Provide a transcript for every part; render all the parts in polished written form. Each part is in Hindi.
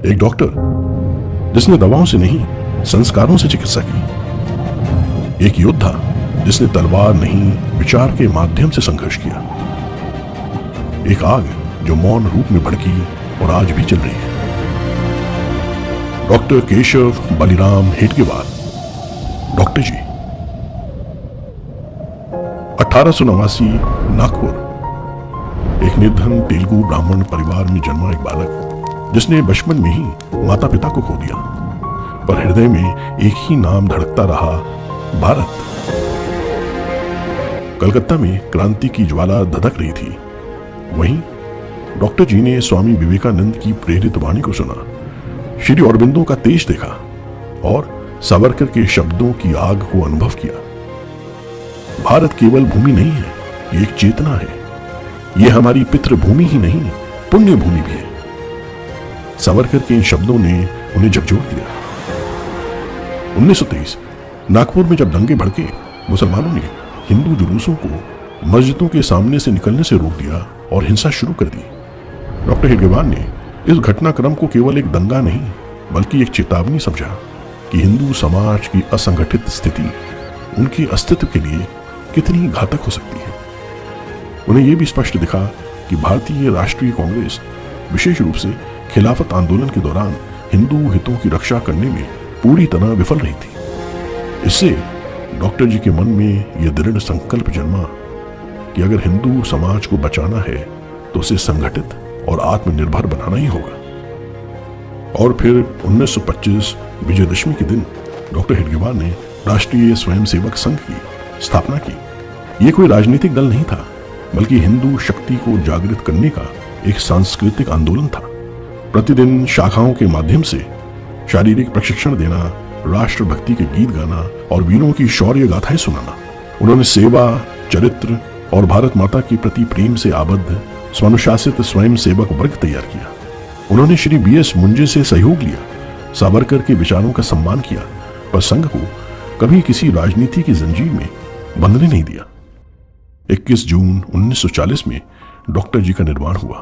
एक डॉक्टर जिसने दवाओं से नहीं संस्कारों से चिकित्सा की, एक योद्धा जिसने तलवार नहीं विचार के माध्यम से संघर्ष किया, एक आग जो मौन रूप में भड़की और आज भी चल रही है। डॉक्टर केशव बलिराम हेडगेवार, डॉक्टर जी। 1889 नागपुर। एक निर्धन तेलुगु ब्राह्मण परिवार में जन्मा एक बालक जिसने बचपन में ही माता पिता को खो दिया, पर हृदय में एक ही नाम धड़कता रहा, भारत। कलकत्ता में क्रांति की ज्वाला धधक रही थी। वहीं डॉक्टर जी ने स्वामी विवेकानंद की प्रेरित वाणी को सुना, श्री अरबिंदो का तेज देखा और सावरकर के शब्दों की आग को अनुभव किया। भारत केवल भूमि नहीं है, ये एक चेतना है। ये हमारी पितृभूमि ही नहीं, पुण्य भूमि भी है। सावरकर के इन शब्दों ने उन्हें झकझोर दिया। 1923 नागपुर में जब दंगे भड़के, मुसलमानों ने हिंदू जुलूसों को मस्जिदों के सामने से निकलने से रोक दिया और हिंसा शुरू कर दी। डॉक्टर हेडगेवार ने इस घटनाक्रम को केवल एक दंगा नहीं बल्कि एक चेतावनी समझा कि हिंदू समाज की असंगठित स्थिति उनके अस्तित्व के लिए कितनी घातक हो सकती है। उन्हें यह भी स्पष्ट दिखा कि भारतीय राष्ट्रीय कांग्रेस विशेष रूप से खिलाफत आंदोलन के दौरान हिंदू हितों की रक्षा करने में पूरी तरह विफल रही थी। इससे डॉक्टर जी के मन में यह दृढ़ संकल्प जन्मा कि अगर हिंदू समाज को बचाना है तो उसे संगठित और आत्मनिर्भर बनाना ही होगा। और फिर 1925 विजयदशमी के दिन डॉक्टर हेडगेवार ने राष्ट्रीय स्वयंसेवक संघ की स्थापना की। यह कोई राजनीतिक दल नहीं था बल्कि हिंदू शक्ति को जागृत करने का एक सांस्कृतिक आंदोलन था। प्रतिदिन शाखाओं के माध्यम से शारीरिक प्रशिक्षण देना, राष्ट्रभक्ति के गीत गाना और वीरों की शौर्य गाथाएं सुनाना। उन्होंने सेवा, चरित्र और भारत माता के प्रति प्रेम से आबद्ध स्वानुशासित स्वयं सेवक वर्ग तैयार किया। उन्होंने श्री BS मुंजे से सहयोग लिया, सावरकर के विचारों का सम्मान किया, पर संघ को कभी किसी राजनीति की जंजीर में बंधने नहीं दिया। 21 जून 1940 में डॉक्टर जी का निर्वाण हुआ।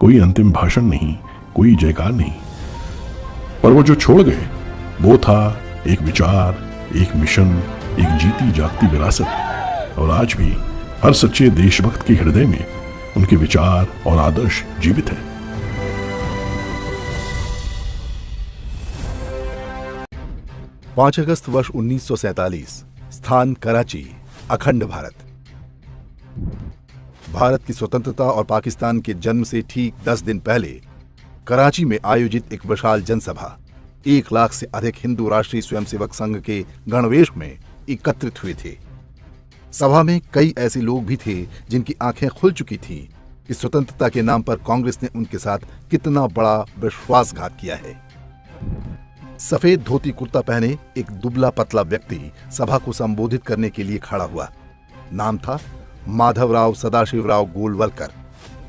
कोई अंतिम भाषण नहीं, कोई जयकार नहीं, पर वो जो छोड़ गए वो था एक विचार, एक मिशन, एक जीती जागती विरासत। और आज भी हर सच्चे देशभक्त के हृदय में उनके विचार और आदर्श जीवित है। पांच अगस्त वर्ष 1947, स्थान कराची, अखंड भारत। भारत की स्वतंत्रता और पाकिस्तान के जन्म से ठीक 10 दिन पहले कराची में आयोजित एक विशाल जनसभा 1 लाख से अधिक हिंदू राष्ट्रीय स्वयंसेवक संघ के गणवेश में एकत्रित हुए थे। सभा में कई ऐसे लोग भी थे जिनकी आंखें खुल चुकी थीं कि स्वतंत्रता के नाम पर कांग्रेस ने उनके साथ कितना बड़ा विश्वासघात किया है। सफेद धोती कुर्ता पहने एक दुबला पतला व्यक्ति सभा को संबोधित करने के लिए खड़ा हुआ। नाम था माधवराव सदाशिवराव गोलवलकर।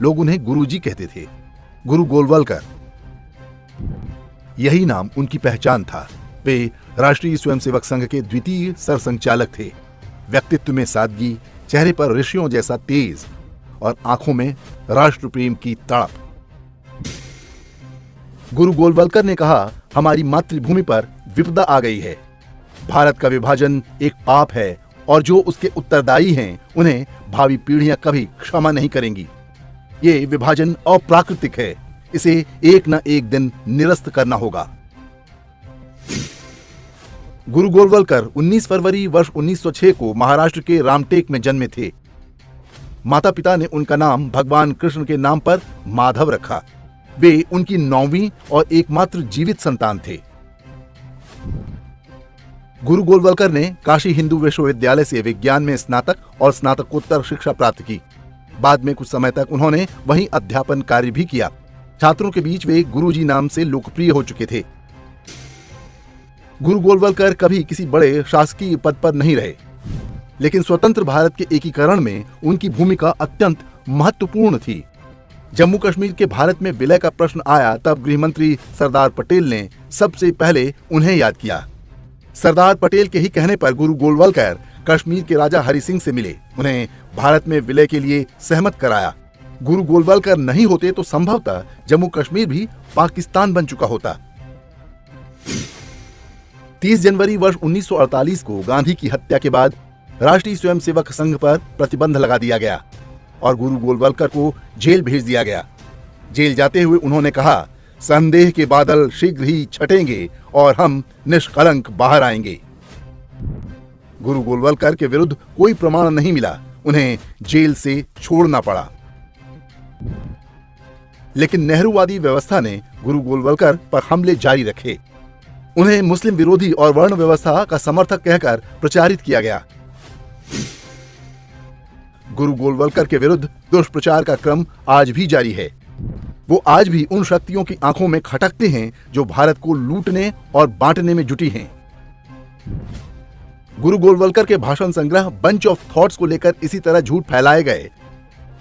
लोग उन्हें गुरुजी कहते थे, गुरु गोलवलकर। यही नाम उनकी पहचान था। वे राष्ट्रीय स्वयंसेवक संघ के द्वितीय सरसंघचालक थे। व्यक्तित्व में सादगी, चेहरे पर ऋषियों जैसा तेज और आंखों में राष्ट्र प्रेम की तड़प। गुरु गोलवलकर ने कहा, हमारी मातृभूमि पर विपदा आ गई है। भारत का विभाजन एक पाप है और जो उसके उत्तरदायी हैं उन्हें भावी पीढ़ियां कभी क्षमा नहीं करेंगी। ये विभाजन अप्राकृतिक है, इसे एक न एक दिन निरस्त करना होगा। गुरु गोलवलकर 19 फरवरी वर्ष 1906 को महाराष्ट्र के रामटेक में जन्मे थे। माता पिता ने उनका नाम भगवान कृष्ण के नाम पर माधव रखा। वे उनकी 9वीं और एकमात्र जीवित संतान थे। गुरु गोलवलकर ने काशी हिंदू विश्वविद्यालय से विज्ञान में स्नातक और स्नातकोत्तर शिक्षा प्राप्त की। बाद में कुछ समय तक उन्होंने वहीं अध्यापन कार्य भी किया। छात्रों के बीच वे गुरुजी नाम से लोकप्रिय हो चुके थे। गुरु गोलवलकर कभी किसी बड़े शासकीय पद पर नहीं रहे, लेकिन स्वतंत्र भारत के एकीकरण में उनकी भूमिका अत्यंत महत्वपूर्ण थी। जम्मू कश्मीर के भारत में विलय का प्रश्न आया तब गृह मंत्री सरदार पटेल ने सबसे पहले उन्हें याद किया। सरदार पटेल के ही कहने पर गुरु गोलवलकर कश्मीर के राजा हरि सिंह से मिले, उन्हें भारत में विलय के लिए सहमत कराया। गुरु गोलवलकर नहीं होते तो संभवतः जम्मू कश्मीर भी पाकिस्तान बन चुका होता। 30 जनवरी वर्ष 1948 को गांधी की हत्या के बाद राष्ट्रीय स्वयंसेवक संघ पर प्रतिबंध लगा दिया गया और गुरु गोलवलकर को जेल भेज दिया गया। जेल जाते हुए उन्होंने कहा, संदेह के बादल शीघ्र ही छटेंगे और हम निष्कलंक बाहर आएंगे। गुरु गोलवलकर के विरुद्ध कोई प्रमाण नहीं मिला, उन्हें जेल से छोड़ना पड़ा। लेकिन नेहरूवादी व्यवस्था ने गुरु गोलवलकर पर हमले जारी रखे। उन्हें मुस्लिम विरोधी और वर्ण व्यवस्था का समर्थक कहकर प्रचारित किया गया। गुरु गोलवलकर के विरुद्ध दुष्प्रचार का क्रम आज भी जारी है। वो आज भी उन शक्तियों की आंखों में खटकते हैं जो भारत को लूटने और बांटने में जुटी हैं। गुरु गोलवलकर के भाषण संग्रह बंच ऑफ थॉट्स को लेकर इसी तरह झूठ फैलाए गए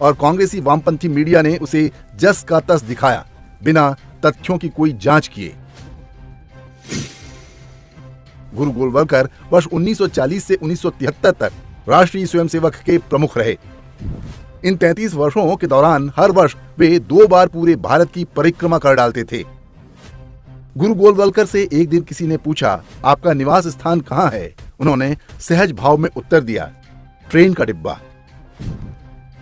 और कांग्रेसी वामपंथी मीडिया ने उसे जस का तस दिखाया, बिना तथ्यों की कोई जांच किए। गुरु गोलवलकर वर्ष 1940 से 1973 तक राष्ट्रीय स्वयंसेवक के प्रमुख रहे। इन 33 वर्षों के दौरान हर वर्ष वे 2 बार पूरे भारत की परिक्रमा कर डालते थे। गुरु गोलवलकर से एक दिन किसी ने पूछा, आपका निवास स्थान कहाँ है? उन्होंने सहज भाव में उत्तर दिया, ट्रेन का डिब्बा।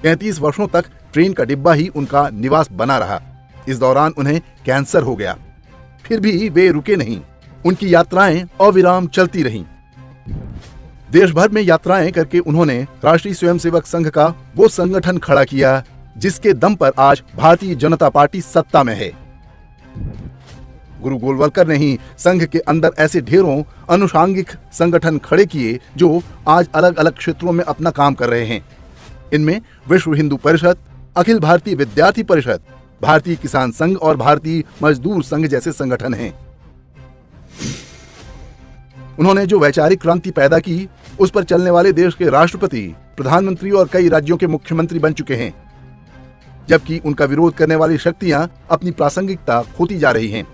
33 वर्षों तक ट्रेन का डिब्बा ही उनका निवास बना रहा। इस दौरान उन्हें कैंसर हो गया, फिर भी वे रुके नहीं। उनकी यात्राएं अविराम चलती रहीं। देश भर में यात्राएं करके उन्होंने राष्ट्रीय स्वयंसेवक संघ का वो संगठन खड़ा किया जिसके दम पर आज भारतीय जनता पार्टी सत्ता में है। गुरु गोलवलकर ने ही संघ के अंदर ऐसे ढेरों अनुषांगिक संगठन खड़े किए जो आज अलग अलग क्षेत्रों में अपना काम कर रहे हैं। इनमें विश्व हिंदू परिषद, अखिल भारतीय विद्यार्थी परिषद, भारतीय किसान संघ और भारतीय मजदूर संघ जैसे संगठन हैं। उन्होंने जो वैचारिक क्रांति पैदा की, उस पर चलने वाले देश के राष्ट्रपति, प्रधानमंत्री और कई राज्यों के मुख्यमंत्री बन चुके हैं, जबकि उनका विरोध करने वाली शक्तियां अपनी प्रासंगिकता खोती जा रही हैं।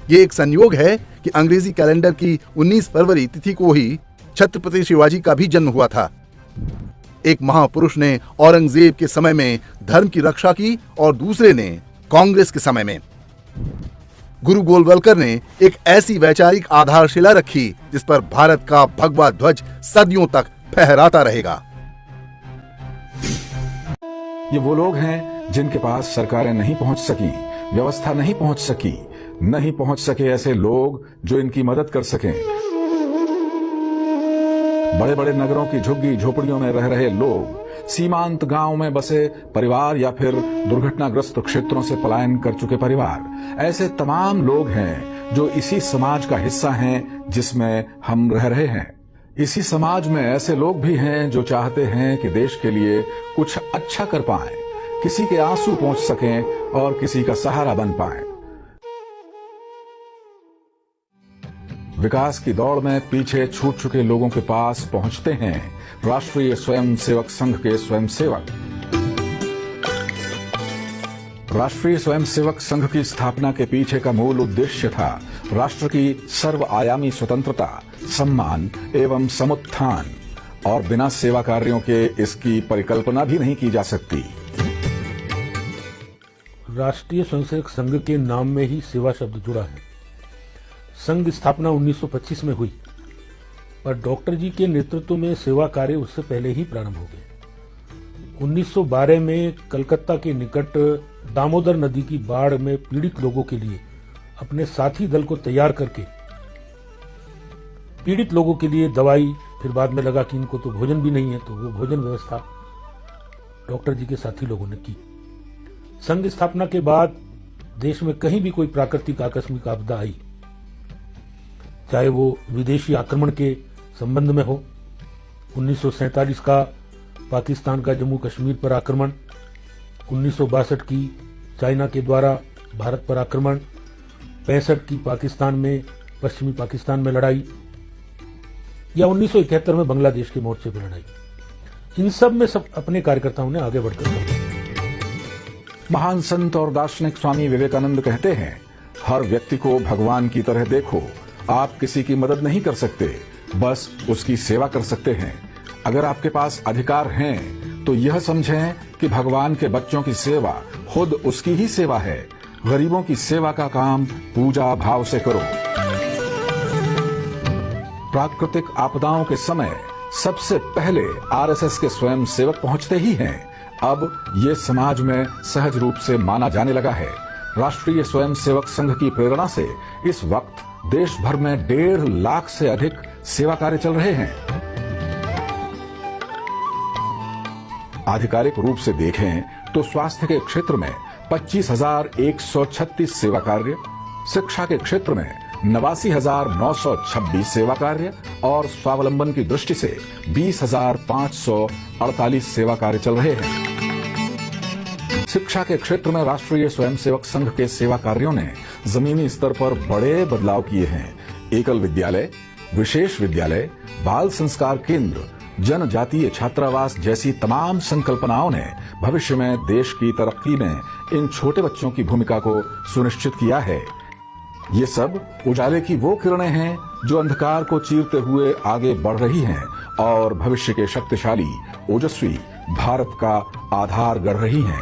ये एक संयोग है कि अंग्रेजी कैलेंडर की 19 फरवरी तिथि को ही छत्रपति शिवाजी का भी जन्म हुआ था। एक महापुरुष ने औरंगजेब के समय में धर्म की रक्षा की और दूसरे ने कांग्रेस के समय में। गुरु गोलवलकर ने एक ऐसी वैचारिक आधारशिला रखी जिस पर भारत का भगवा ध्वज सदियों तक फहराता रहेगा। ये वो लोग हैं जिनके पास सरकारें नहीं पहुंच सकी, व्यवस्था नहीं पहुंच सकी, नहीं पहुंच सके ऐसे लोग जो इनकी मदद कर सकें। बड़े बड़े नगरों की झुग्गी झोपड़ियों में रह रहे लोग, सीमांत गांव में बसे परिवार या फिर दुर्घटनाग्रस्त क्षेत्रों से पलायन कर चुके परिवार, ऐसे तमाम लोग हैं जो इसी समाज का हिस्सा हैं जिसमें हम रह रहे हैं। इसी समाज में ऐसे लोग भी हैं जो चाहते हैं कि देश के लिए कुछ अच्छा कर पाएं, किसी के आंसू पहुंच सकें और किसी का सहारा बन पाएं। विकास की दौड़ में पीछे छूट चुके लोगों के पास पहुंचते हैं राष्ट्रीय स्वयंसेवक संघ के स्वयंसेवक। राष्ट्रीय स्वयंसेवक संघ की स्थापना के पीछे का मूल उद्देश्य था राष्ट्र की सर्वआयामी स्वतंत्रता, सम्मान एवं समुत्थान, और बिना सेवा कार्यों के इसकी परिकल्पना भी नहीं की जा सकती। राष्ट्रीय स्वयंसेवक संघ के नाम में ही सेवा शब्द जुड़ा है। संघ स्थापना 1925 में हुई, पर डॉक्टर जी के नेतृत्व में सेवा कार्य उससे पहले ही प्रारंभ हो गए। 1912 में कलकत्ता के निकट दामोदर नदी की बाढ़ में पीड़ित लोगों के लिए अपने साथी दल को तैयार करके पीड़ित लोगों के लिए दवाई, फिर बाद में लगा कि इनको तो भोजन भी नहीं है, तो वो भोजन व्यवस्था डॉक्टर जी के साथी लोगों ने की। संघ स्थापना के बाद देश में कहीं भी कोई प्राकृतिक आकस्मिक आपदा आई, चाहे वो विदेशी आक्रमण के संबंध में हो, 1947 का पाकिस्तान का जम्मू कश्मीर पर आक्रमण, 1962 की चाइना के द्वारा भारत पर आक्रमण, 65 की पाकिस्तान में पश्चिमी पाकिस्तान में लड़ाई, या 1971 में बांग्लादेश के मोर्चे पर लड़ाई, इन सब में सब अपने कार्यकर्ताओं ने आगे बढ़कर महान संत और दार्शनिक स्वामी विवेकानंद कहते हैं, हर व्यक्ति को भगवान की तरह देखो। आप किसी की मदद नहीं कर सकते, बस उसकी सेवा कर सकते हैं। अगर आपके पास अधिकार हैं तो यह समझें कि भगवान के बच्चों की सेवा खुद उसकी ही सेवा है। गरीबों की सेवा का काम पूजा भाव से करो। प्राकृतिक आपदाओं के समय सबसे पहले आरएसएस के स्वयं सेवक पहुंचते ही हैं। अब ये समाज में सहज रूप से माना जाने लगा है। राष्ट्रीय स्वयंसेवक संघ की प्रेरणा से इस वक्त देश भर में 1.5 लाख से अधिक सेवा कार्य चल रहे हैं। आधिकारिक रूप से देखें तो स्वास्थ्य के क्षेत्र में 25,136 सेवा कार्य, शिक्षा के क्षेत्र में 89,926 सेवा कार्य और स्वावलंबन की दृष्टि से 20,548 सेवा कार्य चल रहे हैं। शिक्षा के क्षेत्र में राष्ट्रीय स्वयंसेवक संघ के सेवा कार्यों ने जमीनी स्तर पर बड़े बदलाव किए हैं। एकल विद्यालय, विशेष विद्यालय, बाल संस्कार केंद्र, जनजातीय छात्रावास जैसी तमाम संकल्पनाओं ने भविष्य में देश की तरक्की में इन छोटे बच्चों की भूमिका को सुनिश्चित किया है। ये सब उजाले की वो किरणें हैं जो अंधकार को चीरते हुए आगे बढ़ रही हैं और भविष्य के शक्तिशाली, ओजस्वी भारत का आधार गढ़ रही हैं।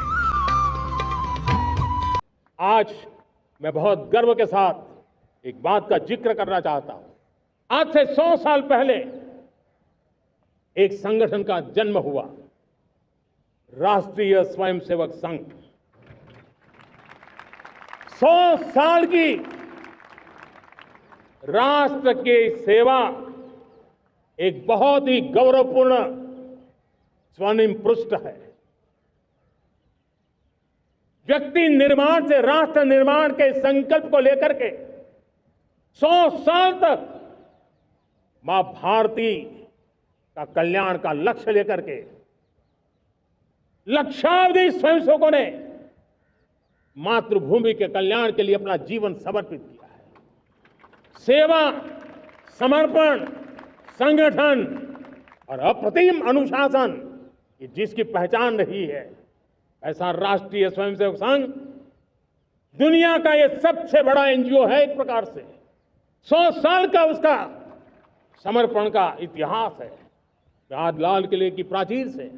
आज मैं बहुत गर्व के साथ एक बात का जिक्र करना चाहता हूं। आज से 100 साल पहले एक संगठन का जन्म हुआ, राष्ट्रीय स्वयंसेवक संघ। 100 साल की राष्ट्र की सेवा एक बहुत ही गौरवपूर्ण स्वर्णिम पृष्ठ है। व्यक्ति निर्माण से राष्ट्र निर्माण के संकल्प को लेकर के 100 साल तक मां भारती का कल्याण का लक्ष्य लेकर के लक्षावधि स्वयंसेवकों ने मातृभूमि के कल्याण के लिए अपना जीवन समर्पित किया है। सेवा, समर्पण, संगठन और अप्रतिम अनुशासन ये जिसकी पहचान रही है, ऐसा राष्ट्रीय स्वयंसेवक संघ दुनिया का ये सबसे बड़ा एनजीओ है। एक प्रकार से 100 साल का उसका समर्पण का इतिहास है। आज लाल किले की प्राचीर से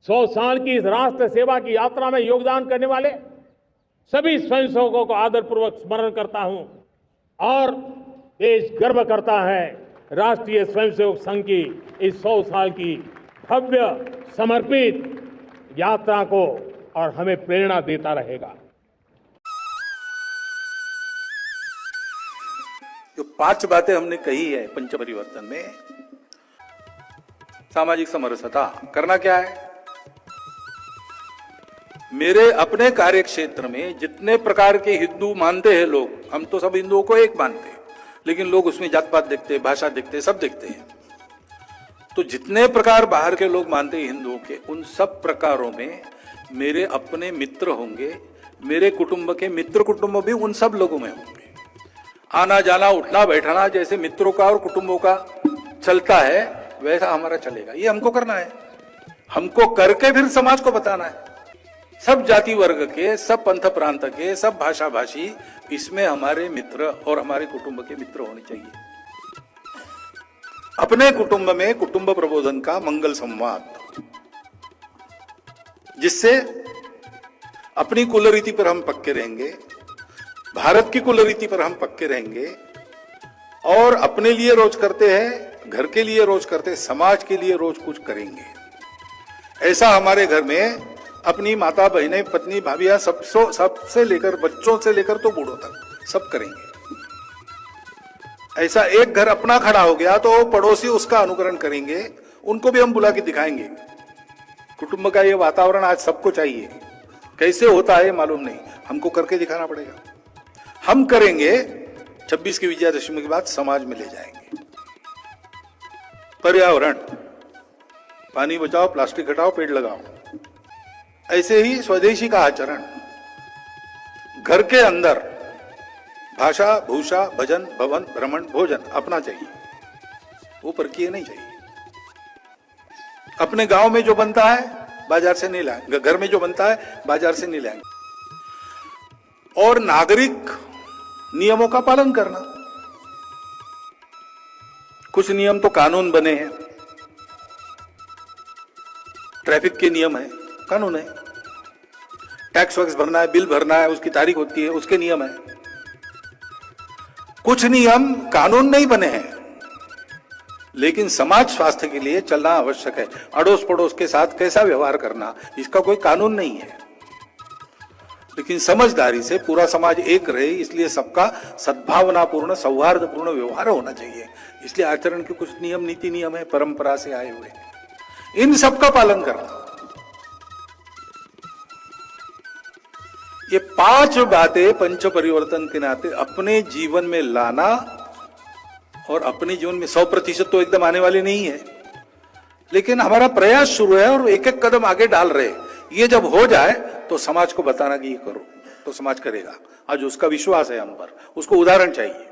100 साल की इस राष्ट्र सेवा की यात्रा में योगदान करने वाले सभी स्वयंसेवकों को आदरपूर्वक स्मरण करता हूं और देश गर्व करता है राष्ट्रीय स्वयंसेवक संघ की इस 100 साल की भव्य समर्पित यात्रा को, और हमें प्रेरणा देता रहेगा। जो 5 बातें हमने कही है पंच परिवर्तन में, सामाजिक समरसता करना क्या है? मेरे अपने कार्य क्षेत्र में जितने प्रकार के हिंदू मानते हैं लोग, हम तो सब हिंदुओं को एक मानते हैं, लेकिन लोग उसमें जात पात देखते हैं, भाषा देखते हैं, सब देखते हैं। तो जितने प्रकार बाहर के लोग मानते हैं हिंदुओं के, उन सब प्रकारों में मेरे अपने मित्र होंगे, मेरे कुटुंब के मित्र कुटुंब भी उन सब लोगों में होंगे। आना जाना उठना बैठना जैसे मित्रों का और कुटुंबों का चलता है, वैसा हमारा चलेगा। ये हमको करना है, हमको करके फिर समाज को बताना है। सब जाति वर्ग के, सब पंथ प्रांत के, सब भाषा भाषी, इसमें हमारे मित्र और हमारे कुटुंब के मित्र होने चाहिए। अपने कुटुंब में कुटुंब प्रबोधन का मंगल संवाद, जिससे अपनी कुलरीति पर हम पक्के रहेंगे, भारत की कुलरीति पर हम पक्के रहेंगे और अपने लिए रोज करते हैं, घर के लिए रोज करते हैं, समाज के लिए रोज कुछ करेंगे। ऐसा हमारे घर में अपनी माता, बहनें, पत्नी, भाभियां सबसे लेकर, बच्चों से लेकर तो बूढ़ों तक सब करेंगे। ऐसा एक घर अपना खड़ा हो गया तो पड़ोसी उसका अनुकरण करेंगे, उनको भी हम बुला के दिखाएंगे। कुटुंब का ये वातावरण आज सबको चाहिए। कैसे होता है मालूम नहीं, हमको करके दिखाना पड़ेगा। हम करेंगे, 26 की विजयादशमी के बाद समाज में ले जाएंगे। पर्यावरण, पानी बचाओ, प्लास्टिक हटाओ, पेड़ लगाओ। ऐसे ही स्वदेशी का आचरण, घर के अंदर भाषा, भूषा, भजन, भवन, भ्रमण, भोजन अपना चाहिए, वो परकीय नहीं चाहिए। अपने गांव में जो बनता है बाजार से नहीं लाएंगे, घर में जो बनता है बाजार से नहीं लाएंगे। और नागरिक नियमों का पालन करना। कुछ नियम तो कानून बने हैं, ट्रैफिक के नियम है, कानून है। टैक्स वैक्स भरना है, बिल भरना है, उसकी तारीख होती है, उसके नियम है। कुछ नियम कानून नहीं बने हैं, लेकिन समाज स्वास्थ्य के लिए चलना आवश्यक है। अड़ोस पड़ोस के साथ कैसा व्यवहार करना, इसका कोई कानून नहीं है, लेकिन समझदारी से पूरा समाज एक रहे, इसलिए सबका सद्भावनापूर्ण सौहार्दपूर्ण व्यवहार होना चाहिए। इसलिए आचरण के कुछ नियम, नीति नियम है, परंपरा से आए हुए, इन सबका पालन करना। ये 5 बातें पंच परिवर्तन के नाते अपने जीवन में लाना, और अपने जीवन में 100% तो एकदम आने वाली नहीं है, लेकिन हमारा प्रयास शुरू है और एक एक कदम आगे डाल रहे। ये जब हो जाए तो समाज को बताना कि ये करो, तो समाज करेगा। आज उसका विश्वास है हम पर, उसको उदाहरण चाहिए।